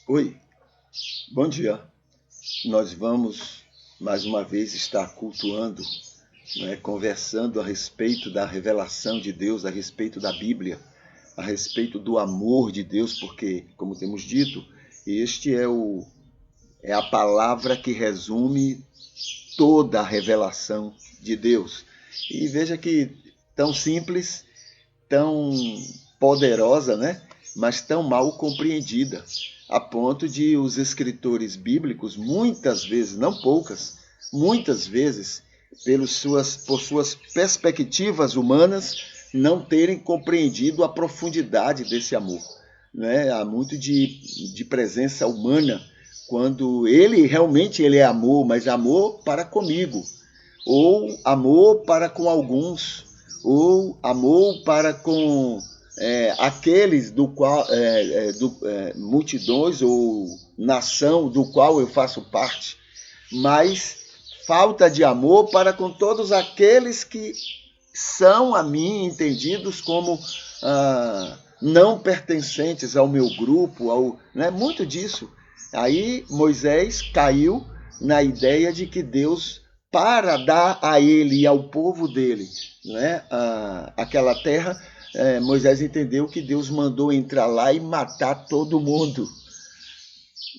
Oi, bom dia. Nós vamos mais uma vez estar cultuando, conversando a respeito da revelação de Deus, a respeito da Bíblia, a respeito do amor de Deus, porque, como temos dito, este é a palavra que resume toda a revelação de Deus. E veja que tão simples, tão poderosa, mas tão mal compreendida, a ponto de os escritores bíblicos, muitas vezes, não poucas, muitas vezes, por suas perspectivas humanas, não terem compreendido a profundidade desse amor. Há muito de presença humana, quando ele realmente é amor, mas amor para comigo, ou amor para com alguns, ou amor para com aqueles multidões ou nação do qual eu faço parte, mas falta de amor para com todos aqueles que são a mim entendidos como não pertencentes ao meu grupo, muito disso. Aí Moisés caiu na ideia de que Deus, para dar a ele e ao povo dele aquela terra, Moisés entendeu que Deus mandou entrar lá e matar todo mundo.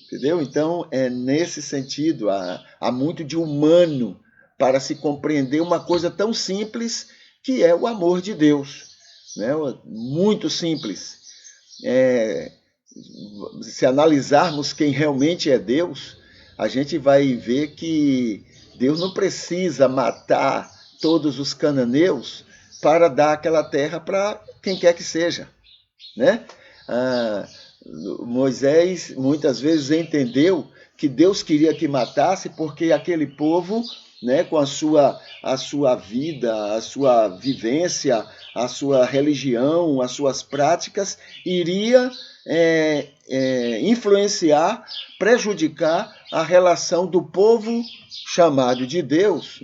Entendeu? Então, nesse sentido, há muito de humano para se compreender uma coisa tão simples que é o amor de Deus. Muito simples. Se analisarmos quem realmente é Deus, a gente vai ver que Deus não precisa matar todos os cananeus para dar aquela terra para quem quer que seja. Moisés muitas vezes entendeu que Deus queria que matasse porque aquele povo, com a sua vida, a sua vivência, a sua religião, as suas práticas, iria influenciar, prejudicar a relação do povo chamado de Deus,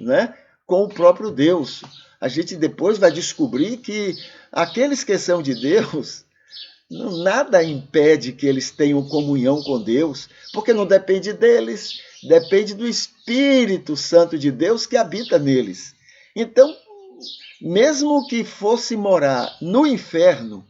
com o próprio Deus. A gente depois vai descobrir que aqueles que são de Deus, nada impede que eles tenham comunhão com Deus, porque não depende deles, depende do Espírito Santo de Deus que habita neles. Então, mesmo que fosse morar no inferno,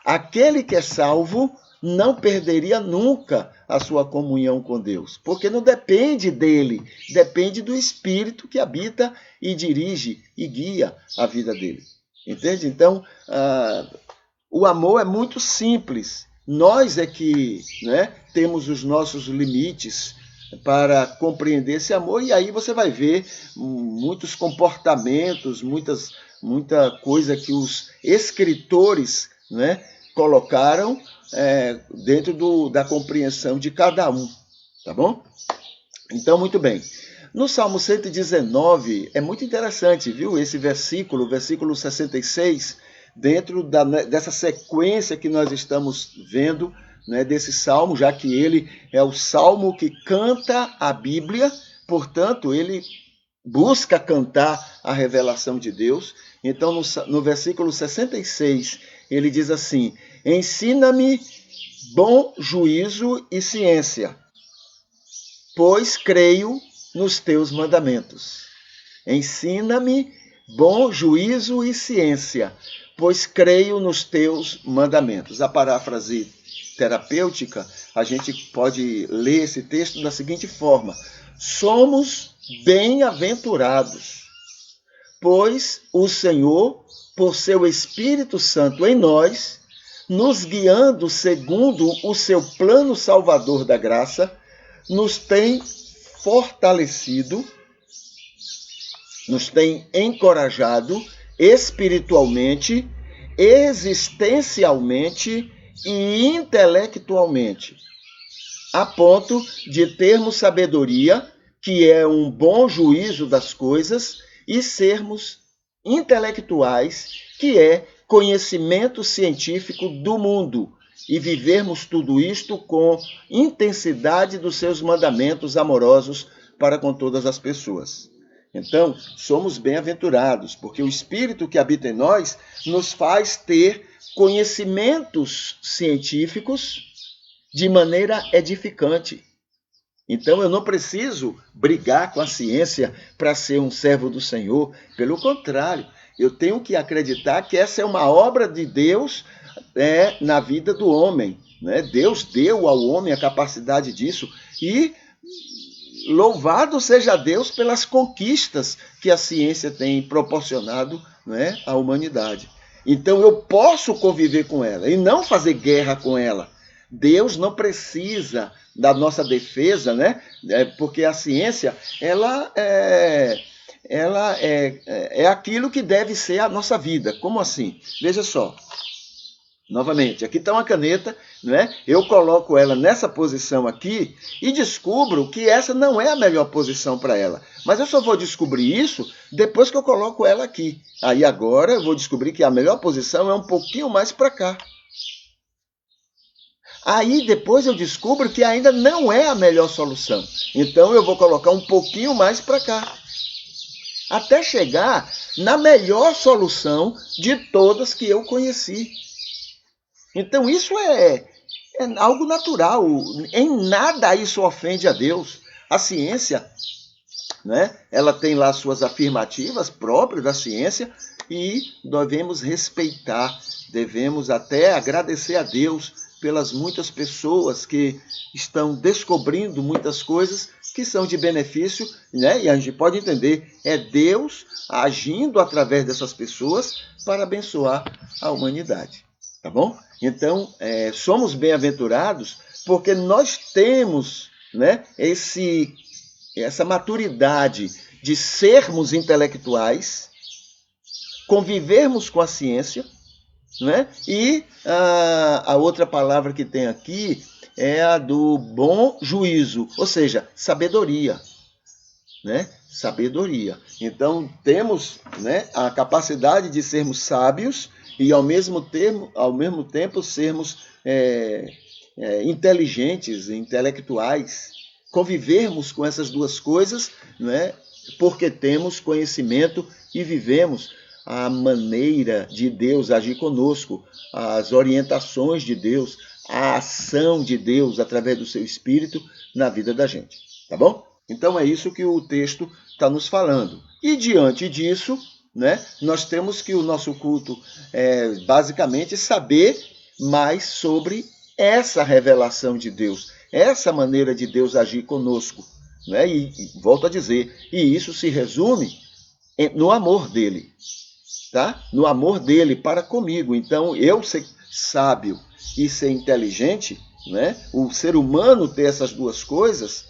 aquele que é salvo não perderia nunca a sua comunhão com Deus, porque não depende dele, depende do Espírito que habita e dirige e guia a vida dele. Entende? Então, o amor é muito simples. Nós é que temos os nossos limites para compreender esse amor, e aí você vai ver muitos comportamentos, muita coisa que os escritores colocaram dentro da compreensão de cada um, tá bom? Então, muito bem. No Salmo 119, é muito interessante, viu? Esse versículo 66, dentro dessa sequência que nós estamos vendo, né, desse salmo, já que ele é o salmo que canta a Bíblia, portanto, ele busca cantar a revelação de Deus. Então, no versículo 66, ele diz assim: ensina-me bom juízo e ciência, pois creio nos teus mandamentos. Ensina-me bom juízo e ciência, pois creio nos teus mandamentos. A paráfrase terapêutica, a gente pode ler esse texto da seguinte forma: somos bem-aventurados, pois o Senhor, por seu Espírito Santo em nós, nos guiando segundo o seu plano salvador da graça, nos tem fortalecido, nos tem encorajado espiritualmente, existencialmente e intelectualmente, a ponto de termos sabedoria, que é um bom juízo das coisas, e sermos intelectuais, que é conhecimento científico do mundo, e vivermos tudo isto com intensidade dos seus mandamentos amorosos para com todas as pessoas. Então, somos bem-aventurados, porque o Espírito que habita em nós nos faz ter conhecimentos científicos de maneira edificante. Então, eu não preciso brigar com a ciência para ser um servo do Senhor. Pelo contrário, eu tenho que acreditar que essa é uma obra de Deus na vida do homem, né? Deus deu ao homem a capacidade disso, e louvado seja Deus pelas conquistas que a ciência tem proporcionado, né, à humanidade. Então eu posso conviver com ela e não fazer guerra com ela. Deus não precisa da nossa defesa, né? Porque a ciência ela é aquilo que deve ser a nossa vida. Como assim? Veja só. Novamente, aqui está uma caneta, né? Eu coloco ela nessa posição aqui e descubro que essa não é a melhor posição para ela. Mas eu só vou descobrir isso depois que eu coloco ela aqui. Aí agora eu vou descobrir que a melhor posição é um pouquinho mais para cá. Aí depois eu descubro que ainda não é a melhor solução. Então eu vou colocar um pouquinho mais para cá. Até chegar na melhor solução de todas que eu conheci. Então isso é algo natural, em nada isso ofende a Deus. A ciência, né, ela tem lá suas afirmativas próprias da ciência e devemos respeitar, devemos até agradecer a Deus pelas muitas pessoas que estão descobrindo muitas coisas que são de benefício, né? E a gente pode entender, é Deus agindo através dessas pessoas para abençoar a humanidade. Tá bom? Então, somos bem-aventurados porque nós temos, né, essa maturidade de sermos intelectuais, convivermos com a ciência, né? E a outra palavra que tem aqui é a do bom juízo, ou seja, sabedoria. Né? Sabedoria. Então, temos, né, a capacidade de sermos sábios e, ao mesmo tempo sermos inteligentes, intelectuais. Convivermos com essas duas coisas, né, porque temos conhecimento e vivemos a maneira de Deus agir conosco, as orientações de Deus, a ação de Deus através do seu Espírito na vida da gente. Tá bom? Então é isso que o texto está nos falando. E diante disso, né, nós temos que o nosso culto basicamente saber mais sobre essa revelação de Deus, essa maneira de Deus agir conosco. Né? E volto a dizer, e isso se resume no amor dele. Tá? No amor dele para comigo. Então, eu ser sábio e ser inteligente, né? O ser humano ter essas duas coisas,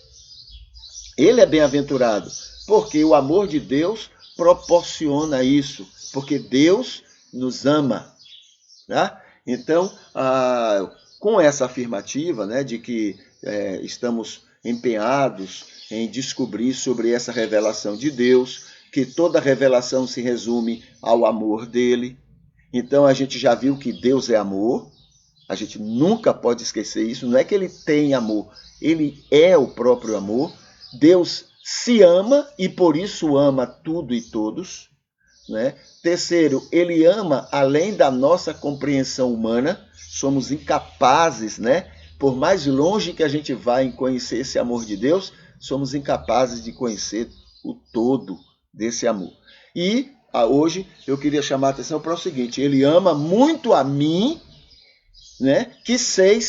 ele é bem-aventurado, porque o amor de Deus proporciona isso, porque Deus nos ama. Tá? Então, com essa afirmativa, né, de que estamos empenhados em descobrir sobre essa revelação de Deus, que toda revelação se resume ao amor dele. Então a gente já viu que Deus é amor, a gente nunca pode esquecer isso, não é que ele tem amor, ele é o próprio amor. Deus se ama e por isso ama tudo e todos, né? Terceiro, ele ama além da nossa compreensão humana, somos incapazes, né? Por mais longe que a gente vá em conhecer esse amor de Deus, somos incapazes de conhecer o todo desse amor. E hoje eu queria chamar a atenção para o seguinte: ele ama muito a mim, né? Que sei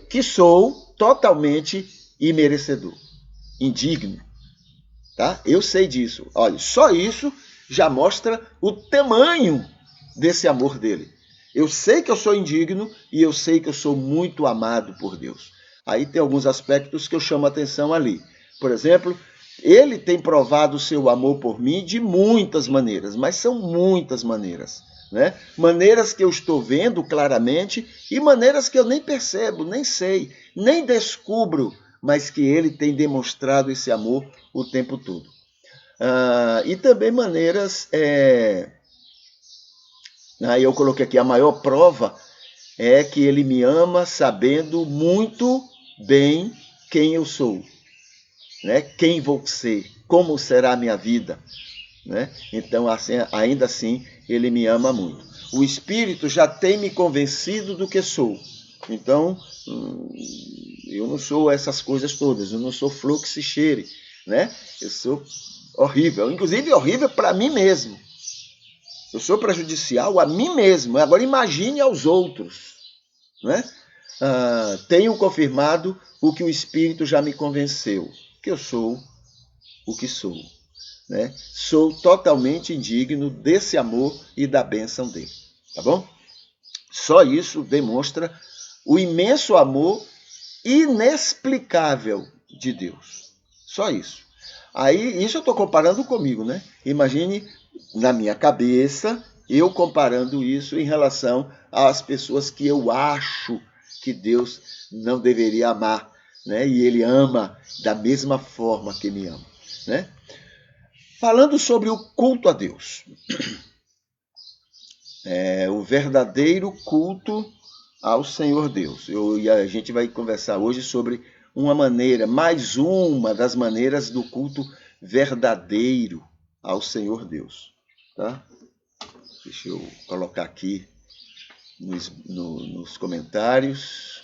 que sou totalmente imerecedor, indigno, tá? Eu sei disso. Olha, só isso já mostra o tamanho desse amor dele. Eu sei que eu sou indigno e eu sei que eu sou muito amado por Deus. Aí tem alguns aspectos que eu chamo a atenção ali. Por exemplo, ele tem provado o seu amor por mim de muitas maneiras, mas são muitas maneiras, né? Maneiras que eu estou vendo claramente e maneiras que eu nem percebo, nem sei, nem descubro, mas que ele tem demonstrado esse amor o tempo todo. E também maneiras... Aí eu coloquei aqui, a maior prova é que ele me ama sabendo muito bem quem eu sou, né? Quem vou ser, como será a minha vida, né? Então, assim, ainda assim, ele me ama muito. O Espírito já tem me convencido do que sou. Então, eu não sou essas coisas todas, eu não sou flor que se cheire, né? Eu sou horrível, inclusive horrível para mim mesmo. Eu sou prejudicial a mim mesmo. Agora imagine aos outros, né? Tenho confirmado o que o Espírito já me convenceu, que eu sou o que sou, né? Sou totalmente indigno desse amor e da bênção dele, tá bom? Só isso demonstra o imenso amor inexplicável de Deus. Só isso. Aí, isso eu estou comparando comigo, né? Imagine na minha cabeça, eu comparando isso em relação às pessoas que eu acho que Deus não deveria amar, né? E ele ama da mesma forma que me ama, né? Falando sobre o culto a Deus. O verdadeiro culto ao Senhor Deus. E a gente vai conversar hoje sobre mais uma das maneiras do culto verdadeiro ao Senhor Deus. Tá? Deixa eu colocar aqui nos comentários.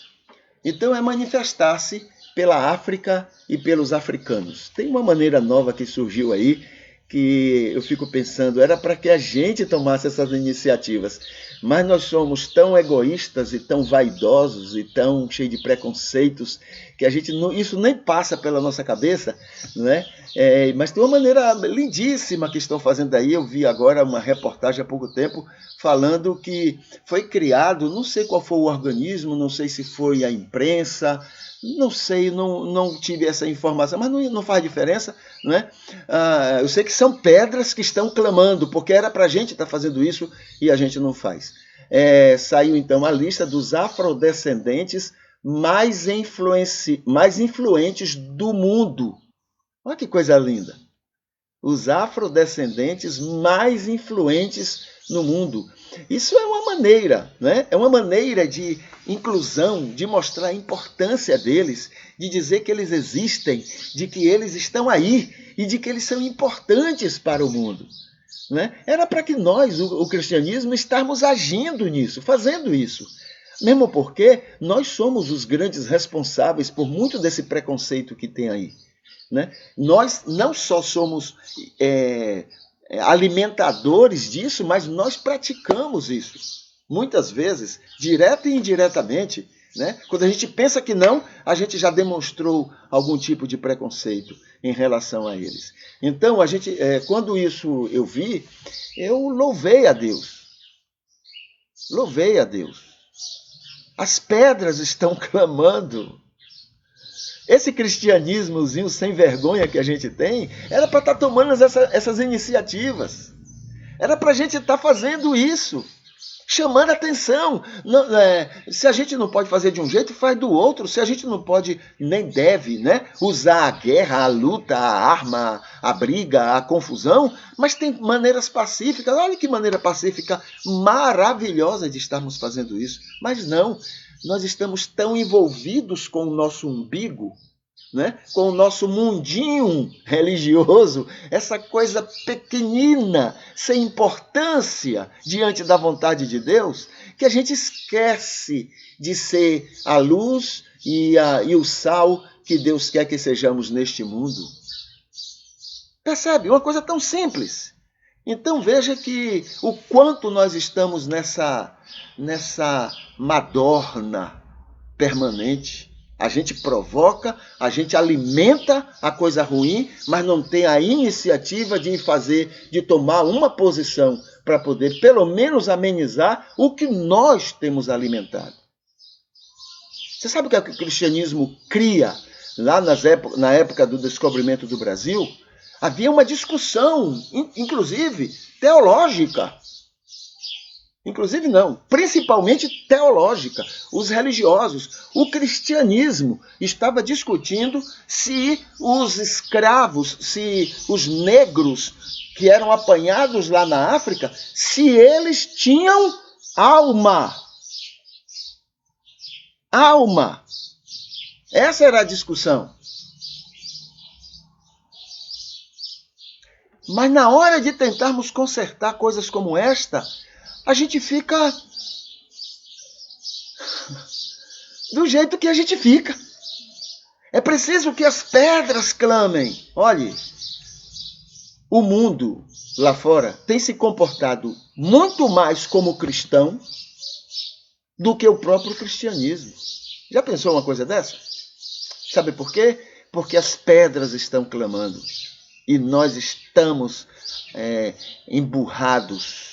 Então, é manifestar-se pela África e pelos africanos. Tem uma maneira nova que surgiu aí, que eu fico pensando, era para que a gente tomasse essas iniciativas. Mas nós somos tão egoístas e tão vaidosos e tão cheios de preconceitos que isso nem passa pela nossa cabeça, né? Mas tem uma maneira lindíssima que estão fazendo aí. Eu vi agora uma reportagem há pouco tempo falando que foi criado, não sei qual foi o organismo, não sei se foi a imprensa, não sei, não tive essa informação, mas não faz diferença, né? Eu sei que são pedras que estão clamando, porque era para a gente estar fazendo isso e a gente não faz. Saiu então a lista dos afrodescendentes mais influentes do mundo. Olha que coisa linda! Os afrodescendentes mais influentes no mundo. Isso é uma maneira, né? É uma maneira de inclusão, de mostrar a importância deles, de dizer que eles existem, de que eles estão aí e de que eles são importantes para o mundo, né? Era para que nós, o cristianismo, estarmos agindo nisso, fazendo isso. Mesmo porque nós somos os grandes responsáveis por muito desse preconceito que tem aí, né? Nós não só somos alimentadores disso, mas nós praticamos isso. Muitas vezes, direta e indiretamente, né? Quando a gente pensa que não, a gente já demonstrou algum tipo de preconceito em relação a eles. Então, quando isso eu vi, eu louvei a Deus. Louvei a Deus. As pedras estão clamando. Esse cristianismozinho sem vergonha que a gente tem, era para estar tomando essas iniciativas. Era para a gente estar fazendo isso. chamando a atenção. Se a gente não pode fazer de um jeito, faz do outro. Se a gente não pode, nem deve, né, usar a guerra, a luta, a arma, a briga, a confusão, mas tem maneiras pacíficas. Olha que maneira pacífica maravilhosa de estarmos fazendo isso. Mas não, nós estamos tão envolvidos com o nosso umbigo, né? Com o nosso mundinho religioso, essa coisa pequenina, sem importância diante da vontade de Deus, que a gente esquece de ser a luz e o sal que Deus quer que sejamos neste mundo. Percebe? Uma coisa tão simples. Então veja que o quanto nós estamos nessa madorna permanente. A gente provoca, a gente alimenta a coisa ruim, mas não tem a iniciativa de tomar uma posição para poder, pelo menos, amenizar o que nós temos alimentado. Você sabe o que o cristianismo cria lá na época do descobrimento do Brasil? Havia uma discussão, inclusive teológica. Inclusive não, principalmente teológica. Os religiosos, o cristianismo estava discutindo se os escravos, se os negros que eram apanhados lá na África, se eles tinham alma. Alma. Essa era a discussão. Mas na hora de tentarmos consertar coisas como esta, a gente fica do jeito que a gente fica. É preciso que as pedras clamem. Olhe, o mundo lá fora tem se comportado muito mais como cristão do que o próprio cristianismo. Já pensou uma coisa dessa? Sabe por quê? Porque as pedras estão clamando e nós estamos emburrados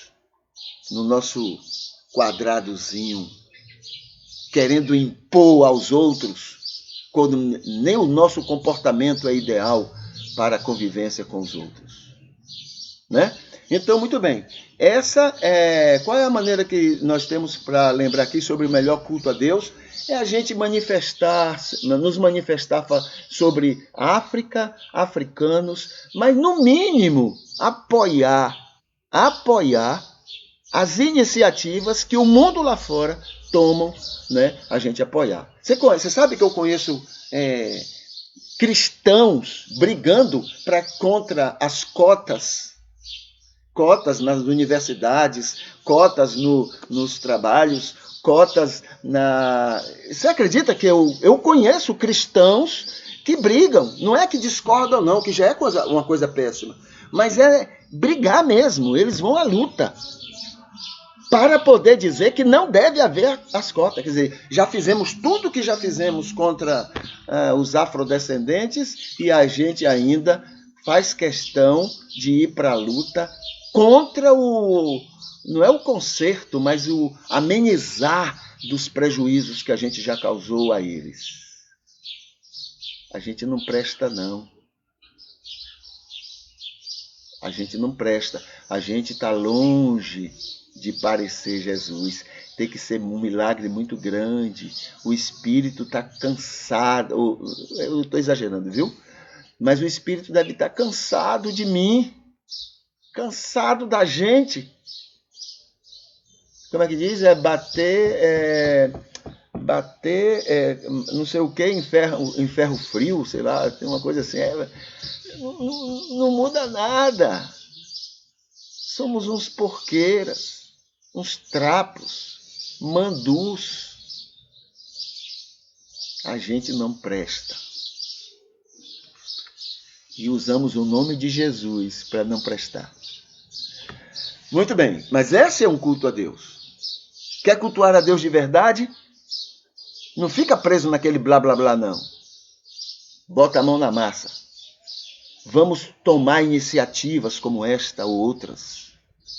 no nosso quadradozinho, querendo impor aos outros, quando nem o nosso comportamento é ideal para a convivência com os outros. Né? Então, muito bem. Qual é a maneira que nós temos para lembrar aqui sobre o melhor culto a Deus? É a gente nos manifestar sobre África, africanos, mas, no mínimo, apoiar as iniciativas que o mundo lá fora tomam, né, a gente apoiar. Você sabe que eu conheço cristãos brigando contra as cotas nas universidades, cotas nos trabalhos, cotas na... Você acredita que eu conheço cristãos que brigam? Não é que discordam, não, que já é uma coisa péssima, mas é brigar mesmo, eles vão à luta para poder dizer que não deve haver as cotas. Quer dizer, já fizemos tudo o que já fizemos contra os afrodescendentes e a gente ainda faz questão de ir para a luta contra não é o conserto, mas o amenizar dos prejuízos que a gente já causou a eles. A gente não presta, não. A gente não presta. A gente está longe de parecer Jesus. Tem que ser um milagre muito grande. O espírito está cansado. Eu estou exagerando, viu? Mas o espírito deve estar cansado de mim. Cansado da gente. Como é que diz? Bater, não sei o que, em ferro frio, sei lá, tem uma coisa assim. Não muda nada. Somos uns porqueiras, uns trapos, mandus. A gente não presta. E usamos o nome de Jesus para não prestar. Muito bem, mas esse é um culto a Deus. Quer cultuar a Deus de verdade? Não fica preso naquele blá blá blá, não. Bota a mão na massa. Vamos tomar iniciativas como esta ou outras.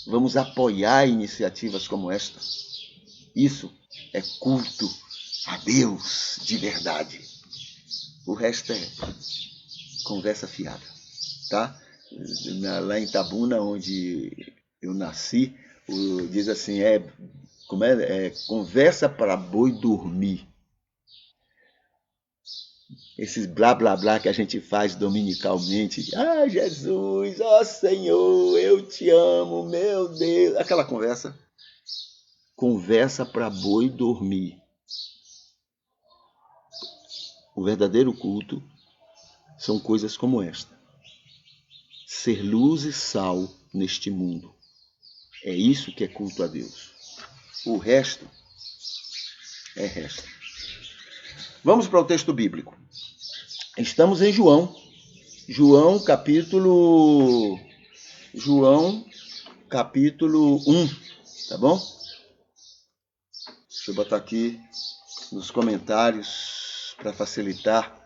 Vamos apoiar iniciativas como esta. Isso é culto a Deus de verdade. O resto é conversa fiada, tá? Lá em Itabuna, onde eu nasci, diz assim, conversa para boi dormir. Esses blá blá blá que a gente faz dominicalmente. Ah, Jesus, ó Senhor, eu te amo, meu Deus. Aquela conversa. Conversa para boi dormir. O verdadeiro culto são coisas como esta. Ser luz e sal neste mundo. É isso que é culto a Deus. O resto é resto. Vamos para o texto bíblico. Estamos em João. João capítulo 1, tá bom? Deixa eu botar aqui nos comentários para facilitar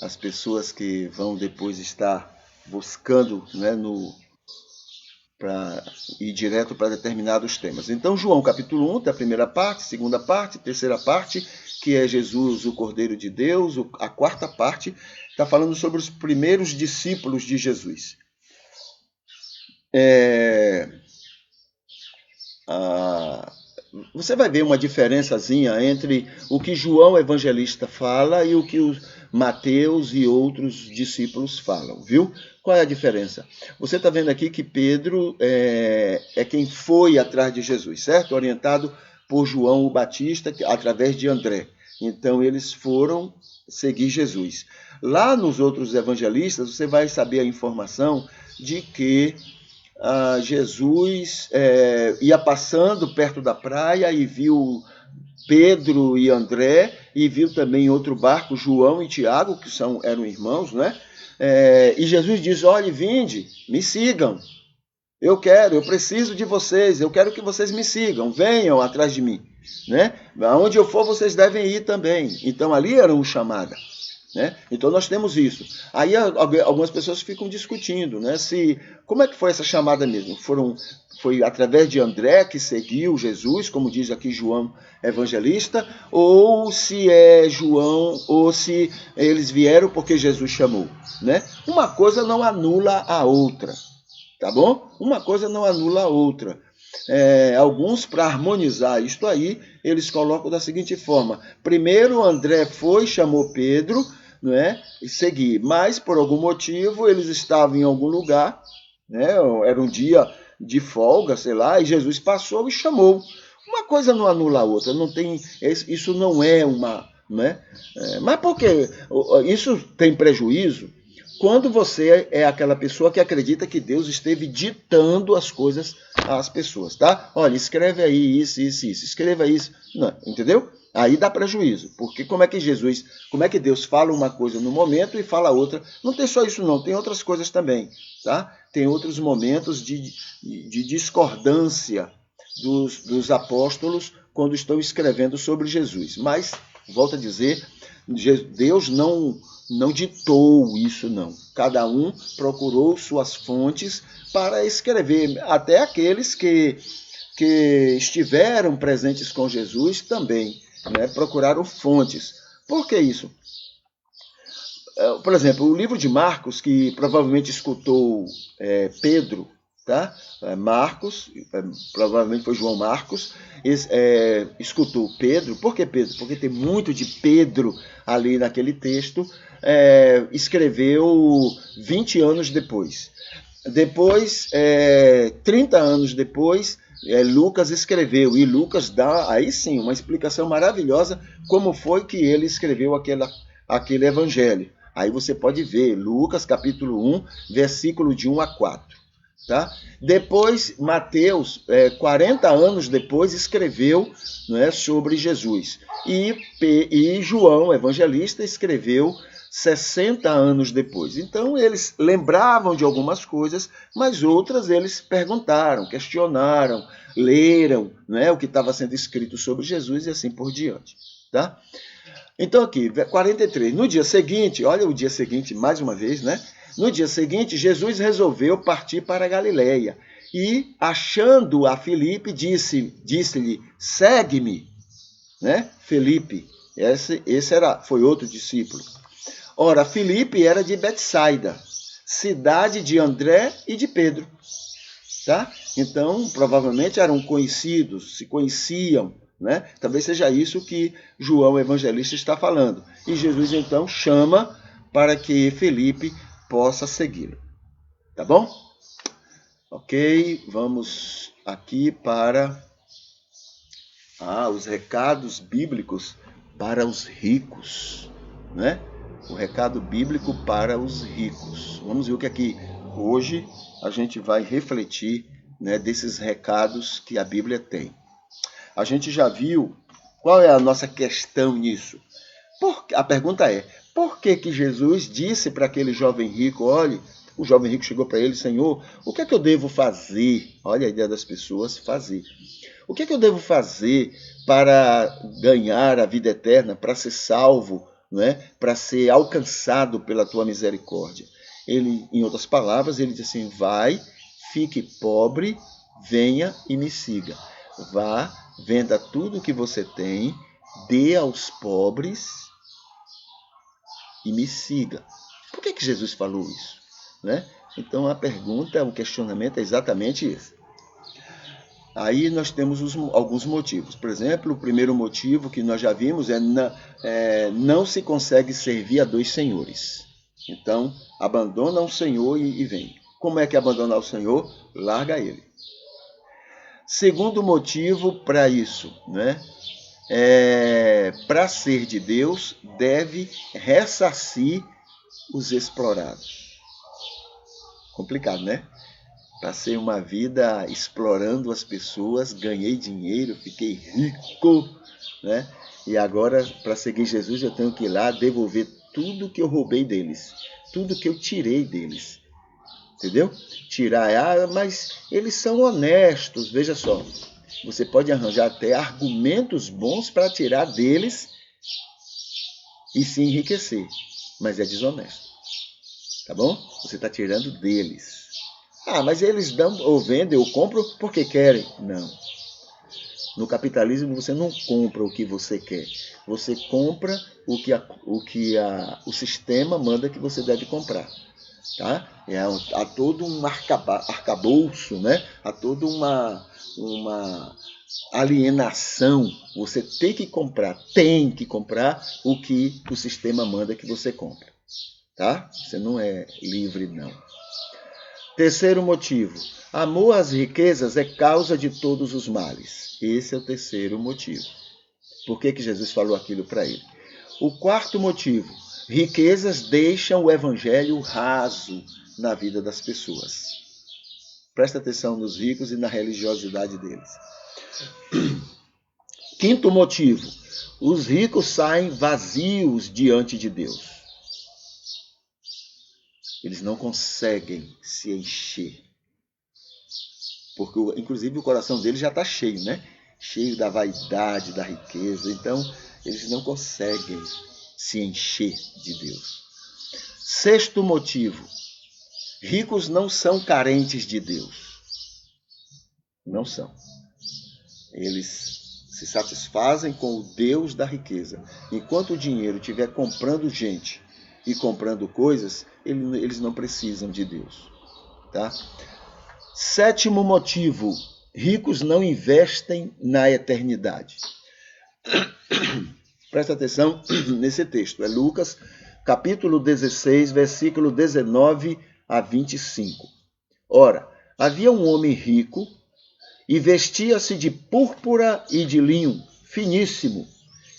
as pessoas que vão depois estar buscando, né, para ir direto para determinados temas. Então, João capítulo 1, tem a primeira parte, segunda parte, terceira parte, que é Jesus, o Cordeiro de Deus. A quarta parte está falando sobre os primeiros discípulos de Jesus. Você vai ver uma diferençazinha entre o que João Evangelista fala e o que os Mateus e outros discípulos falam, viu? Qual é a diferença? Você está vendo aqui que Pedro é quem foi atrás de Jesus, certo? Orientado por João o Batista, através de André. Então, eles foram seguir Jesus. Lá nos outros evangelistas, você vai saber a informação de que Jesus ia passando perto da praia e viu Pedro e André, e viu também outro barco, João e Tiago, que eram irmãos, né? E Jesus diz: olhe, vinde, me sigam. Eu preciso de vocês, eu quero que vocês me sigam, venham atrás de mim, né? Aonde eu for, vocês devem ir também. Então, ali era uma chamada, né? Então, nós temos isso. Aí, algumas pessoas ficam discutindo, né? Como é que foi essa chamada mesmo? Foi através de André que seguiu Jesus, como diz aqui João Evangelista, ou se é João, ou se eles vieram porque Jesus chamou, né? Uma coisa não anula a outra. Tá bom? Uma coisa não anula a outra. Alguns, para harmonizar isto aí, eles colocam da seguinte forma: primeiro André chamou Pedro, não é? E seguir, mas por algum motivo eles estavam em algum lugar, né? Era um dia de folga, sei lá, e Jesus passou e chamou. Uma coisa não anula a outra, isso não é uma... Né? Mas por quê? Isso tem prejuízo? Quando você é aquela pessoa que acredita que Deus esteve ditando as coisas às pessoas, tá? Olha, escreve aí isso, escreva isso. Não, entendeu? Aí dá prejuízo, porque como é que Deus fala uma coisa no momento e fala outra? Não tem só isso não, tem outras coisas também, tá? Tem outros momentos de discordância dos apóstolos quando estão escrevendo sobre Jesus. Mas, volto a dizer, Deus não ditou isso, não. Cada um procurou suas fontes para escrever. Até aqueles que estiveram presentes com Jesus também, né, procuraram fontes. Por que isso? Por exemplo, o livro de Marcos, que provavelmente escutou Pedro, tá? Marcos, provavelmente foi João Marcos, escutou Pedro. Por que Pedro? Porque tem muito de Pedro ali naquele texto. Escreveu 20 anos depois. Depois, 30 anos depois, Lucas escreveu. E Lucas dá, aí sim, uma explicação maravilhosa como foi que ele escreveu aquele evangelho. Aí você pode ver, Lucas capítulo 1, versículo de 1 a 4. Tá? Depois, Mateus, 40 anos depois, escreveu, né, sobre Jesus. E João, evangelista, escreveu 60 anos depois. Então, eles lembravam de algumas coisas, mas outras eles perguntaram, questionaram, leram, né, o que estava sendo escrito sobre Jesus e assim por diante. Tá? Então, aqui, 43. No dia seguinte, olha o dia seguinte mais uma vez, né? No dia seguinte, Jesus resolveu partir para a Galileia e, achando a Filipe, disse-lhe, segue-me. Né? Filipe, esse foi outro discípulo. Ora, Filipe era de Betsaida, cidade de André e de Pedro. Tá? Então, provavelmente eram conhecidos, se conheciam, né? Talvez seja isso que João Evangelista está falando. E Jesus então chama para que Felipe possa segui-lo. Tá bom? Ok, vamos aqui para os recados bíblicos para os ricos, né? O recado bíblico para os ricos. Vamos ver o que aqui hoje a gente vai refletir, né, desses recados que a Bíblia tem. A gente já viu qual é a nossa questão nisso. A pergunta é, por que Jesus disse para aquele jovem rico, olhe, o jovem rico chegou para ele, Senhor, o que é que eu devo fazer? Olha a ideia das pessoas, fazer. O que é que eu devo fazer para ganhar a vida eterna, para ser salvo, né? Para ser alcançado pela tua misericórdia? Ele, em outras palavras, ele diz assim, vai, fique pobre, venha e me siga. Vá, venda tudo que você tem, dê aos pobres e me siga. Por que Jesus falou isso? Né? Então a pergunta, o questionamento é exatamente esse. Aí nós temos alguns motivos. Por exemplo, o primeiro motivo que nós já vimos não se consegue servir a dois senhores. Então, abandona o Senhor e vem. Como é que abandonar o Senhor? Larga ele. Segundo motivo para isso, né? Para ser de Deus, deve ressarcir os explorados. Complicado, né? Passei uma vida explorando as pessoas, ganhei dinheiro, fiquei rico, né? E agora, para seguir Jesus, eu tenho que ir lá devolver tudo que eu roubei deles, tudo que eu tirei deles. Entendeu? Tirar, mas eles são honestos, veja só. Você pode arranjar até argumentos bons para tirar deles e se enriquecer, mas é desonesto. Tá bom? Você está tirando deles. Mas eles dão ou vendem ou compram porque querem. Não. No capitalismo você não compra o que você quer. Você compra o que o sistema manda que você deve comprar. Tá? Há todo um arcabouço, né? Há toda uma alienação. Você tem que comprar o que o sistema manda que você compre. Tá? Você não é livre, não. Terceiro motivo. Amor às riquezas é causa de todos os males. Esse é o terceiro motivo. Por que Jesus falou aquilo para ele? O quarto motivo. Riquezas deixam o evangelho raso na vida das pessoas. Presta atenção nos ricos e na religiosidade deles. Quinto motivo. Os ricos saem vazios diante de Deus. Eles não conseguem se encher. Porque, inclusive, o coração deles já está cheio, né? Cheio da vaidade, da riqueza. Então, eles não conseguem se encher de Deus. Sexto motivo. Ricos não são carentes de Deus. Não são. Eles se satisfazem com o Deus da riqueza. Enquanto o dinheiro estiver comprando gente e comprando coisas, eles não precisam de Deus. Tá? Sétimo motivo. Ricos não investem na eternidade. Presta atenção nesse texto. É Lucas, capítulo 16, versículo 19 a 25. Ora, havia um homem rico e vestia-se de púrpura e de linho finíssimo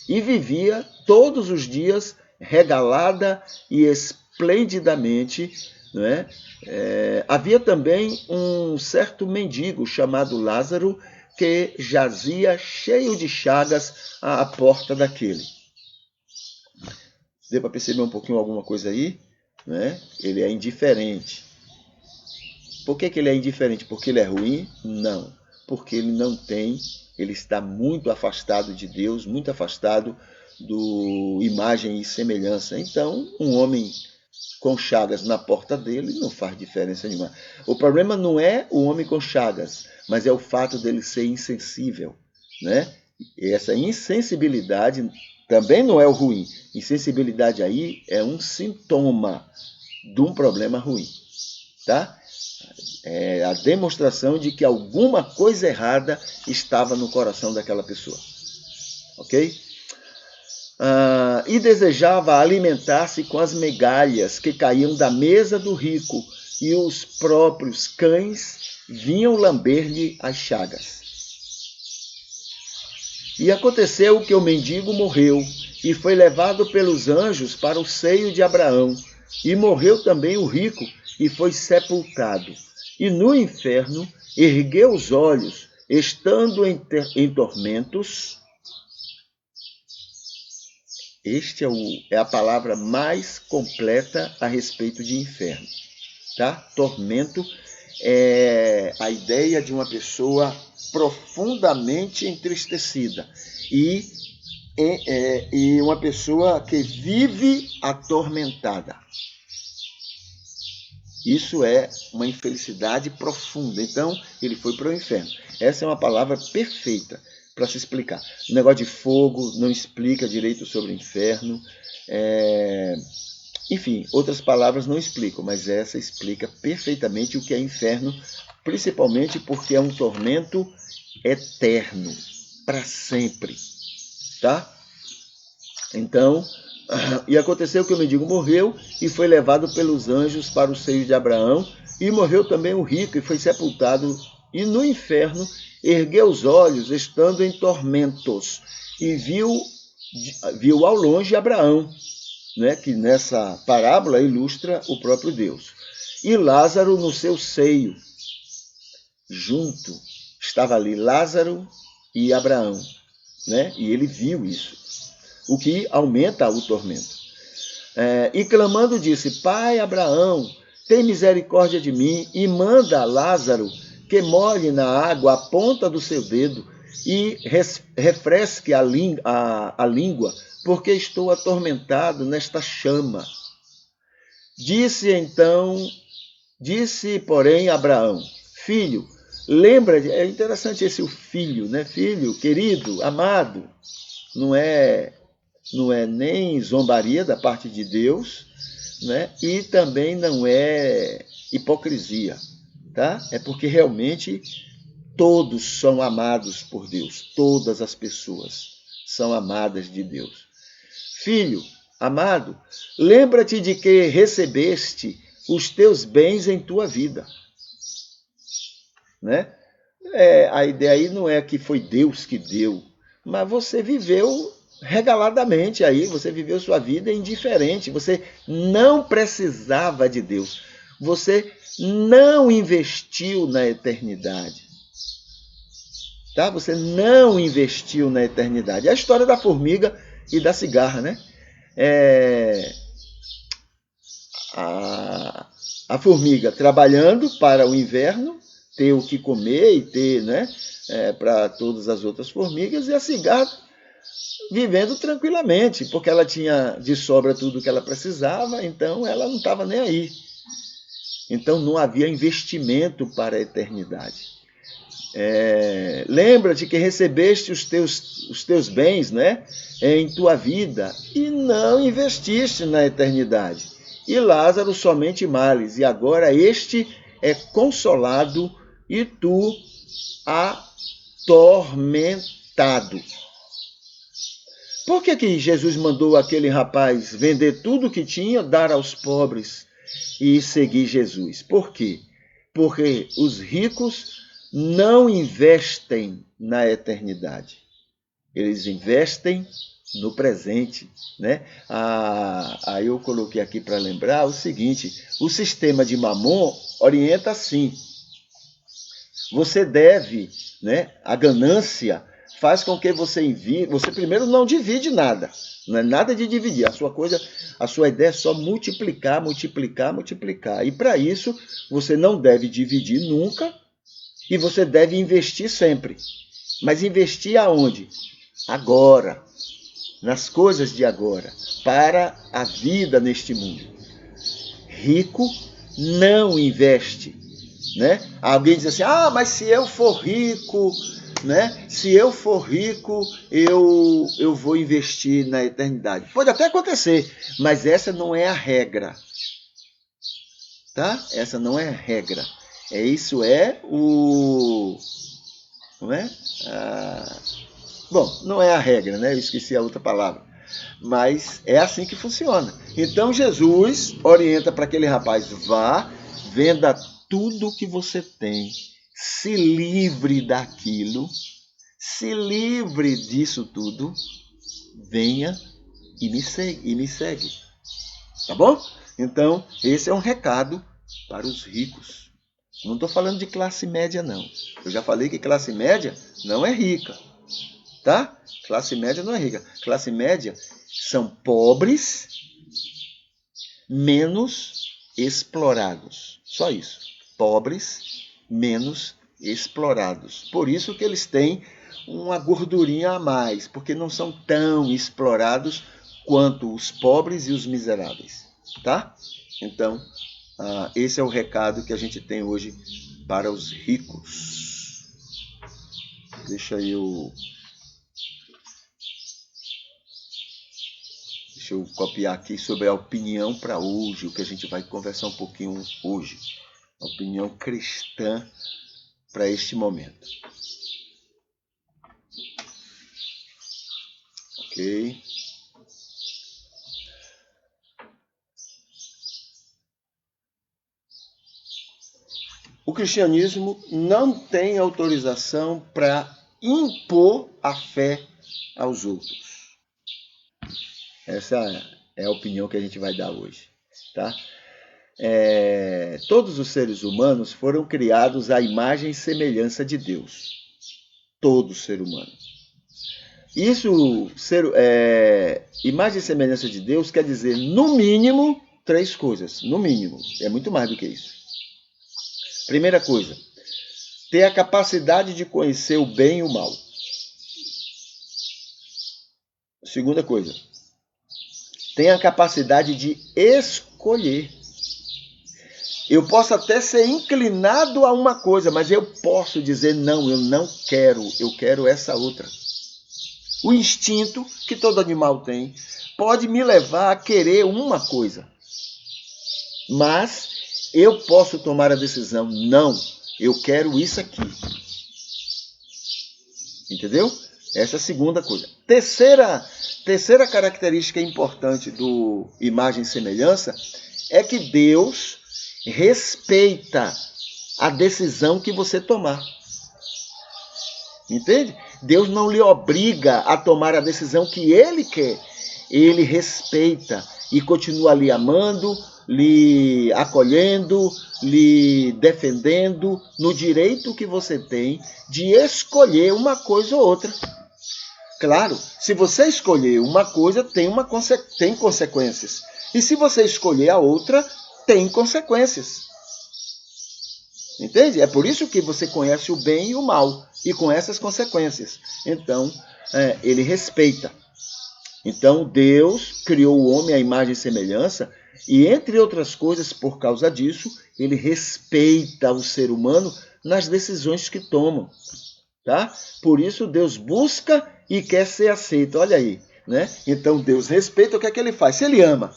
e vivia todos os dias regalada e esplendidamente. Não é? Havia também um certo mendigo chamado Lázaro que jazia cheio de chagas à porta daquele. Deu para perceber um pouquinho alguma coisa aí? Né? Ele é indiferente. Por que ele é indiferente? Porque ele é ruim? Não. Porque ele não tem, ele está muito afastado de Deus, muito afastado do imagem e semelhança. Então, um homem com chagas na porta dele não faz diferença nenhuma. O problema não é o homem com chagas, mas é o fato dele ser insensível, né? E essa insensibilidade também não é o ruim. Insensibilidade aí é um sintoma de um problema ruim, tá? É a demonstração de que alguma coisa errada estava no coração daquela pessoa. Ok? E desejava alimentar-se com as migalhas que caíam da mesa do rico, e os próprios cães vinham lamber-lhe as chagas. E aconteceu que o mendigo morreu, e foi levado pelos anjos para o seio de Abraão. E morreu também o rico, e foi sepultado. E no inferno ergueu os olhos, estando em tormentos. Este é a palavra mais completa a respeito de inferno. Tá? Tormento é a ideia de uma pessoa profundamente entristecida e uma pessoa que vive atormentada. Isso é uma infelicidade profunda. Então, ele foi para o inferno. Essa é uma palavra perfeita para se explicar. O negócio de fogo não explica direito sobre o inferno. Enfim, outras palavras não explicam, mas essa explica perfeitamente o que é inferno, principalmente porque é um tormento eterno, para sempre. Tá? Então, e aconteceu que o mendigo morreu e foi levado pelos anjos para o seio de Abraão, e morreu também o rico e foi sepultado, e no inferno ergueu os olhos, estando em tormentos, e viu ao longe Abraão, né, que nessa parábola ilustra o próprio Deus. E Lázaro no seu seio, junto, estava ali Lázaro e Abraão, né, e ele viu isso, o que aumenta o tormento. E clamando disse: Pai Abraão, tem misericórdia de mim e manda a Lázaro que molhe na água a ponta do seu dedo e refresque a língua, porque estou atormentado nesta chama. Disse, porém, Abraão: Filho, lembra-te. É interessante esse o filho, né? Filho, querido, amado. Não é nem zombaria da parte de Deus, né? E também não é hipocrisia, tá? É porque realmente todos são amados por Deus. Todas as pessoas são amadas de Deus. Filho, amado, lembra-te de que recebeste os teus bens em tua vida. Né? A ideia aí não é que foi Deus que deu, mas você viveu regaladamente aí, você viveu sua vida indiferente, você não precisava de Deus, você não investiu na eternidade. Tá? Você não investiu na eternidade. É a história da formiga e da cigarra, né? A formiga trabalhando para o inverno, ter o que comer e ter, né, para todas as outras formigas, e a cigarra vivendo tranquilamente, porque ela tinha de sobra tudo que ela precisava, então ela não estava nem aí. Então não havia investimento para a eternidade. Lembra-te que recebeste os teus bens, né, em tua vida e não investiste na eternidade. E Lázaro somente males, e agora este é consolado e tu atormentado. Por que Jesus mandou aquele rapaz vender tudo o que tinha, dar aos pobres e seguir Jesus? Por quê? Porque os ricos não investem na eternidade. Eles investem no presente, né? Aí eu coloquei aqui para lembrar o seguinte: o sistema de Mamon orienta assim. Você deve, né? A ganância faz com que você envie. Você primeiro não divide nada. Não é nada de dividir. A sua ideia é só multiplicar, multiplicar, multiplicar. E para isso, você não deve dividir nunca e você deve investir sempre. Mas investir aonde? Agora. Nas coisas de agora. Para a vida neste mundo. Rico não investe. Né? Alguém diz assim: mas se eu for rico, né? Se eu for rico, eu vou investir na eternidade. Pode até acontecer, mas essa não é a regra. Tá? Essa não é a regra. Isso é o... Não é? Bom, não é a regra, né? Eu esqueci a outra palavra. Mas é assim que funciona. Então Jesus orienta para aquele rapaz: vá, venda tudo que você tem, se livre daquilo, se livre disso tudo, venha e me segue. Tá bom? Então, esse é um recado para os ricos. Não estou falando de classe média, não. Eu já falei que classe média não é rica. Tá? Classe média não é rica. Classe média são pobres menos explorados. Só isso. Pobres menos explorados. Por isso que eles têm uma gordurinha a mais, porque não são tão explorados quanto os pobres e os miseráveis. Tá? Então, esse é o recado que a gente tem hoje para os ricos. Deixa eu copiar aqui sobre a opinião para hoje, o que a gente vai conversar um pouquinho hoje. A opinião cristã para este momento. Ok. O cristianismo não tem autorização para impor a fé aos outros. Essa é a opinião que a gente vai dar hoje, tá? Todos os seres humanos foram criados à imagem e semelhança de Deus. Todo ser humano. Isso, imagem e semelhança de Deus, quer dizer, no mínimo, 3 coisas. No mínimo. É muito mais do que isso. Primeira coisa, ter a capacidade de conhecer o bem e o mal. Segunda coisa, tem a capacidade de escolher. Eu posso até ser inclinado a uma coisa, mas eu posso dizer não, eu não quero, eu quero essa outra. O instinto que todo animal tem pode me levar a querer uma coisa, mas eu posso tomar a decisão, não, eu quero isso aqui. Entendeu? Essa é a segunda coisa. Terceira característica importante do imagem e semelhança é que Deus respeita a decisão que você tomar. Entende? Deus não lhe obriga a tomar a decisão que Ele quer. Ele respeita e continua lhe amando, lhe acolhendo, lhe defendendo no direito que você tem de escolher uma coisa ou outra. Claro, se você escolher uma coisa, tem consequências. E se você escolher a outra, tem consequências. Entende? É por isso que você conhece o bem e o mal, e com essas consequências. Então, ele respeita. Então, Deus criou o homem à imagem e semelhança, e entre outras coisas, por causa disso, ele respeita o ser humano nas decisões que tomam. Tá? Por isso, Deus busca e quer ser aceito. Olha aí. Né? Então, Deus respeita, o que é que ele faz? Se ele ama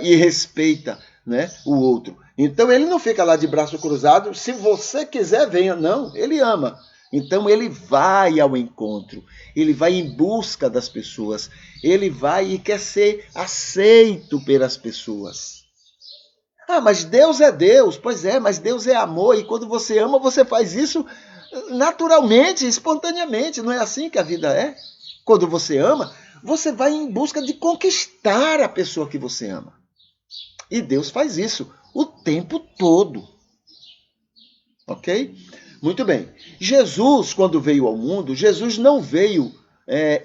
e respeita, né, o outro, então ele não fica lá de braço cruzado, se você quiser, venha. Não, ele ama. Então ele vai ao encontro, ele vai em busca das pessoas, ele vai e quer ser aceito pelas pessoas. Mas Deus é Deus. Pois é, mas Deus é amor, e quando você ama, você faz isso naturalmente, espontaneamente. Não é assim que a vida é? Quando você ama, você vai em busca de conquistar a pessoa que você ama. E Deus faz isso o tempo todo. Ok? Muito bem. Jesus, quando veio ao mundo, Jesus não veio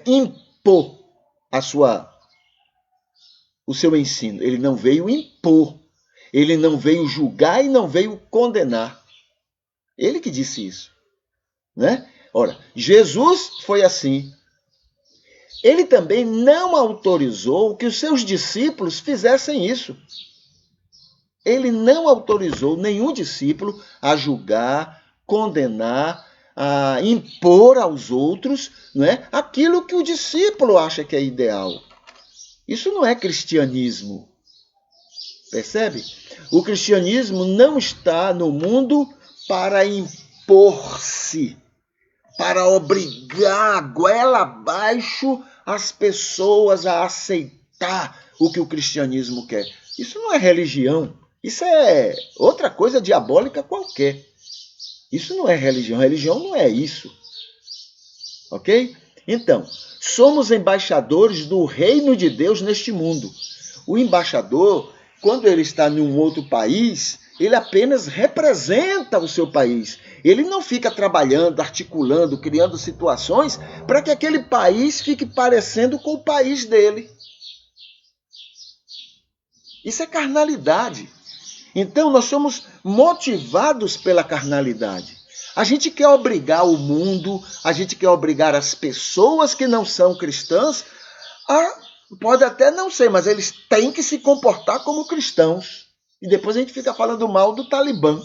impor o seu ensino. Ele não veio impor. Ele não veio julgar e não veio condenar. Ele que disse isso. Né? Ora, Jesus foi assim. Ele também não autorizou que os seus discípulos fizessem isso. Ele não autorizou nenhum discípulo a julgar, condenar, a impor aos outros, né, aquilo que o discípulo acha que é ideal. Isso não é cristianismo. Percebe? O cristianismo não está no mundo para impor-se, para obrigar goela abaixo as pessoas a aceitar o que o cristianismo quer. Isso não é religião, isso é outra coisa diabólica qualquer. Isso não é religião, religião não é isso. Ok? Então, somos embaixadores do reino de Deus neste mundo. O embaixador, quando ele está em um outro país, ele apenas representa o seu país. Ele não fica trabalhando, articulando, criando situações para que aquele país fique parecendo com o país dele. Isso é carnalidade. Então, nós somos motivados pela carnalidade. A gente quer obrigar o mundo, a gente quer obrigar as pessoas que não são cristãs pode até não ser, mas eles têm que se comportar como cristãos. E depois a gente fica falando mal do Talibã.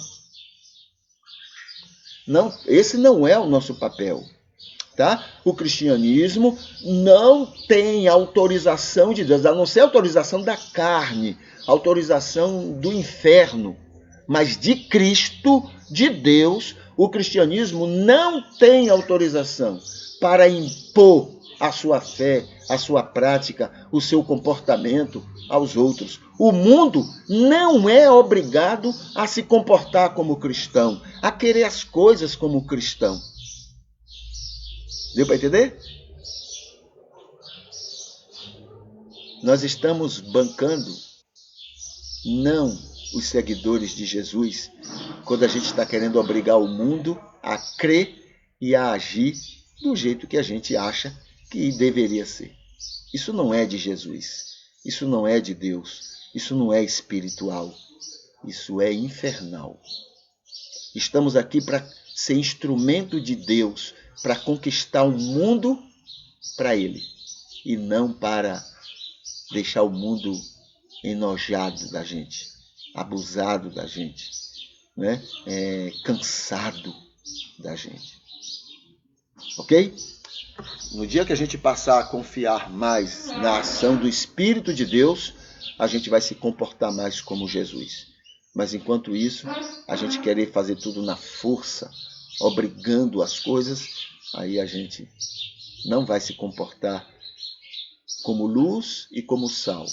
Não, esse não é o nosso papel. Tá? O cristianismo não tem autorização de Deus, a não ser a autorização da carne, autorização do inferno. Mas de Cristo, de Deus, o cristianismo não tem autorização para impor a sua fé, a sua prática, o seu comportamento aos outros. O mundo não é obrigado a se comportar como cristão, a querer as coisas como cristão. Deu para entender? Nós estamos bancando não os seguidores de Jesus quando a gente está querendo obrigar o mundo a crer e a agir do jeito que a gente acha que deveria ser. Isso não é de Jesus. Isso não é de Deus. Isso não é espiritual. Isso é infernal. Estamos aqui para ser instrumento de Deus, para conquistar o mundo para Ele, e não para deixar o mundo enojado da gente, abusado da gente, né? Cansado da gente. Ok? No dia que a gente passar a confiar mais na ação do Espírito de Deus, a gente vai se comportar mais como Jesus. Mas enquanto isso, a gente querer fazer tudo na força, obrigando as coisas, aí a gente não vai se comportar como luz e como sal